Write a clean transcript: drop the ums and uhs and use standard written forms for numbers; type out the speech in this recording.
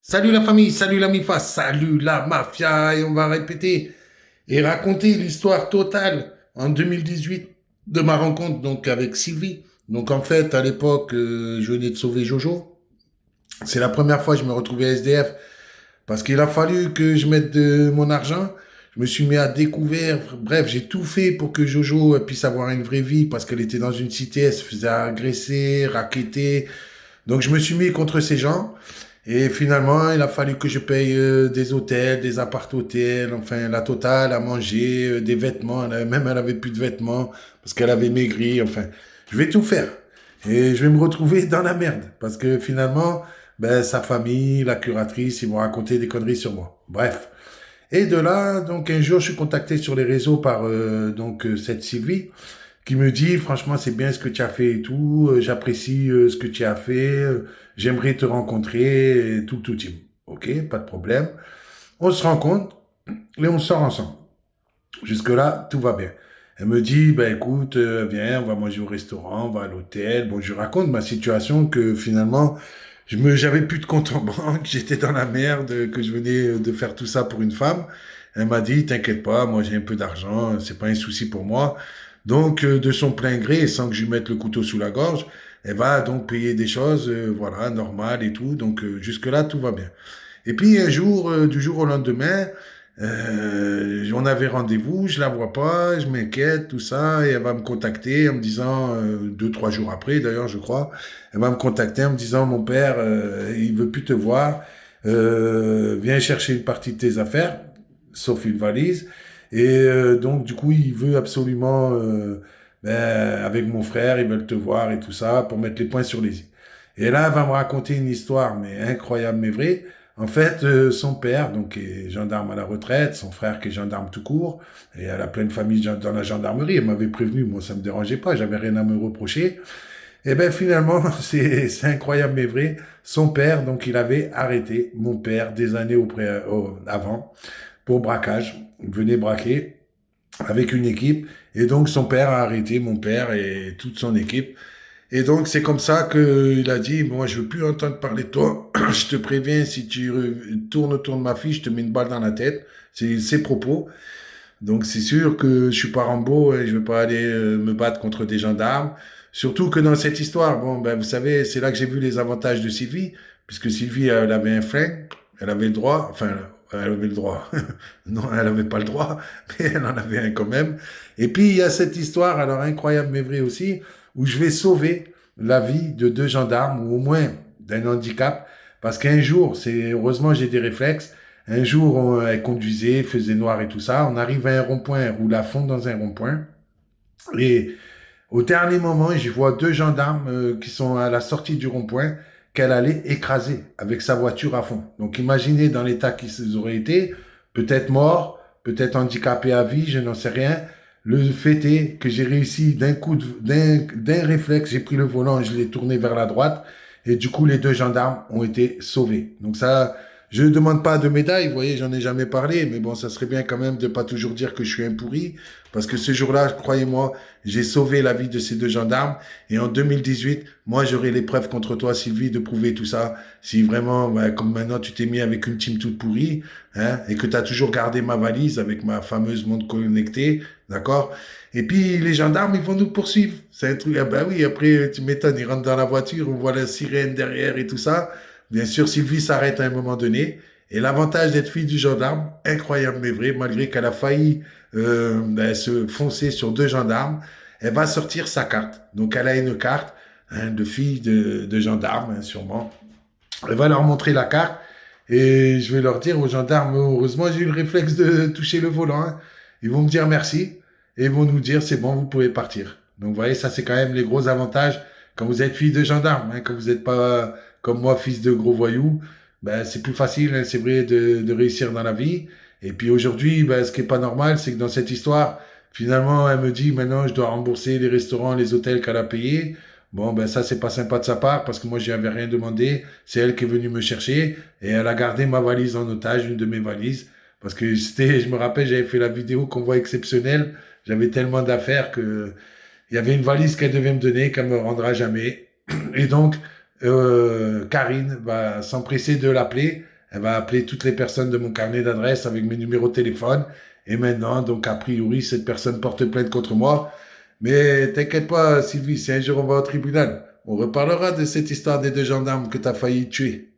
Salut la famille, salut la MIFA, salut la mafia, et on va répéter et raconter l'histoire totale en 2018 de ma rencontre donc avec Sylvie. Donc en fait, à l'époque, je venais de sauver Jojo. C'est la première fois que je me retrouvais SDF parce qu'il a fallu que je mette de mon argent. Je me suis mis à découvert. Bref, j'ai tout fait pour que Jojo puisse avoir une vraie vie parce qu'elle était dans une cité, elle se faisait agresser, racketter. Donc je me suis mis contre ces gens. Et finalement, il a fallu que je paye des hôtels, des appart-hôtels, enfin la totale, à manger, des vêtements. Elle avait plus de vêtements parce qu'elle avait maigri. Enfin, je vais tout faire. Et je vais me retrouver dans la merde parce que finalement, ben, sa famille, la curatrice, ils vont raconter des conneries sur moi. Bref. Et de là, donc un jour, je suis contacté sur les réseaux par cette Sylvie qui me dit franchement c'est bien ce que tu as fait et tout, j'apprécie ce que tu as fait, j'aimerais te rencontrer et tout team. Ok, pas de problème. On se rencontre et on sort ensemble. Jusque là tout va bien. Elle me dit bah écoute viens on va manger au restaurant, on va à l'hôtel. Bon je raconte ma situation que finalement j'avais plus de compte en banque, j'étais dans la merde, que je venais de faire tout ça pour une femme. Elle m'a dit, t'inquiète pas, moi j'ai un peu d'argent, c'est pas un souci pour moi. Donc, de son plein gré, sans que je lui mette le couteau sous la gorge, elle va donc payer des choses, voilà, normales et tout. Donc, jusque-là, tout va bien. Et puis, un jour, du jour au lendemain, on avait rendez-vous, je la vois pas, je m'inquiète, tout ça, et elle va me contacter en me disant, 2, 3 jours après, d'ailleurs, je crois, elle va me contacter en me disant, mon père, il veut plus te voir, viens chercher une partie de tes affaires, sauf une valise. Et donc, du coup, il veut absolument, avec mon frère, ils veulent te voir et tout ça pour mettre les points sur les i. Et là, elle va me raconter une histoire, mais incroyable, mais vraie. En fait, son père, donc, est gendarme à la retraite, son frère qui est gendarme tout court, et elle a plein de familles dans la gendarmerie. Elle m'avait prévenu, moi, ça me dérangeait pas, j'avais rien à me reprocher. Et ben finalement, c'est incroyable mais vrai. Son père, donc, il avait arrêté mon père des années avant pour braquage. Il venait braquer avec une équipe. Et donc, son père a arrêté mon père et toute son équipe. Et donc, c'est comme ça qu'il a dit, moi, je veux plus entendre parler de toi. Je te préviens, si tu tournes autour de ma fille, je te mets une balle dans la tête. C'est ses propos. Donc, c'est sûr que je suis pas Rambo et je vais pas aller me battre contre des gendarmes. Surtout que dans cette histoire, bon, ben, vous savez, c'est là que j'ai vu les avantages de Sylvie, puisque Sylvie, elle avait un flingue, elle avait le droit, enfin, elle avait le droit. Non, elle avait pas le droit, mais elle en avait un quand même. Et puis, il y a cette histoire, alors incroyable mais vraie aussi, où je vais sauver la vie de 2 gendarmes, ou au moins d'un handicap, parce qu'un jour, c'est, heureusement, j'ai des réflexes, un jour, elle conduisait, faisait noir et tout ça, on arrive à un rond-point, elle roule à fond dans un rond-point, et au dernier moment, je vois 2 gendarmes qui sont à la sortie du rond-point qu'elle allait écraser avec sa voiture à fond. Donc imaginez dans l'état qu'ils auraient été, peut-être morts, peut-être handicapés à vie, je n'en sais rien. Le fait est que j'ai réussi d'un réflexe, j'ai pris le volant, je l'ai tourné vers la droite et du coup les 2 gendarmes ont été sauvés. Donc ça, je ne demande pas de médaille, vous voyez, j'en ai jamais parlé, mais bon, ça serait bien quand même de pas toujours dire que je suis un pourri, parce que ce jour-là, croyez-moi, j'ai sauvé la vie de ces 2 gendarmes. Et en 2018, moi, j'aurai les preuves contre toi, Sylvie, de prouver tout ça. Si vraiment, bah, comme maintenant, tu t'es mis avec une team toute pourrie, hein, et que tu as toujours gardé ma valise avec ma fameuse montre connectée, d'accord? Et puis, les gendarmes, ils vont nous poursuivre. C'est un truc, ah bah oui, après, tu m'étonnes, ils rentrent dans la voiture, on voit la sirène derrière et tout ça. Bien sûr, Sylvie s'arrête à un moment donné. Et l'avantage d'être fille du gendarme, incroyable mais vrai, malgré qu'elle a failli se foncer sur 2 gendarmes, elle va sortir sa carte. Donc elle a une carte de fille de gendarme, hein, sûrement. Elle va leur montrer la carte et je vais leur dire aux gendarmes, heureusement j'ai eu le réflexe de toucher le volant. Hein. Ils vont me dire merci et ils vont nous dire c'est bon, vous pouvez partir. Donc vous voyez, ça c'est quand même les gros avantages quand vous êtes fille de gendarme, hein, quand vous n'êtes pas comme moi fils de gros voyou. Ben, c'est plus facile, hein, c'est vrai, de réussir dans la vie. Et puis aujourd'hui, ben, ce qui est pas normal, c'est que dans cette histoire, finalement, elle me dit maintenant je dois rembourser les restaurants, les hôtels qu'elle a payés. Bon, ben ça, c'est pas sympa de sa part parce que moi, j'y avais rien demandé. C'est elle qui est venue me chercher et elle a gardé ma valise en otage, une de mes valises. Parce que c'était, je me rappelle, j'avais fait la vidéo convoi exceptionnel. J'avais tellement d'affaires que il y avait une valise qu'elle devait me donner, qu'elle me rendra jamais. Et donc, Karine va s'empresser de l'appeler. Elle va appeler toutes les personnes de mon carnet d'adresses avec mes numéros de téléphone. Et maintenant, donc, a priori, cette personne porte plainte contre moi. Mais t'inquiète pas, Sylvie, si un jour on va au tribunal, on reparlera de cette histoire des deux gendarmes que t'as failli tuer.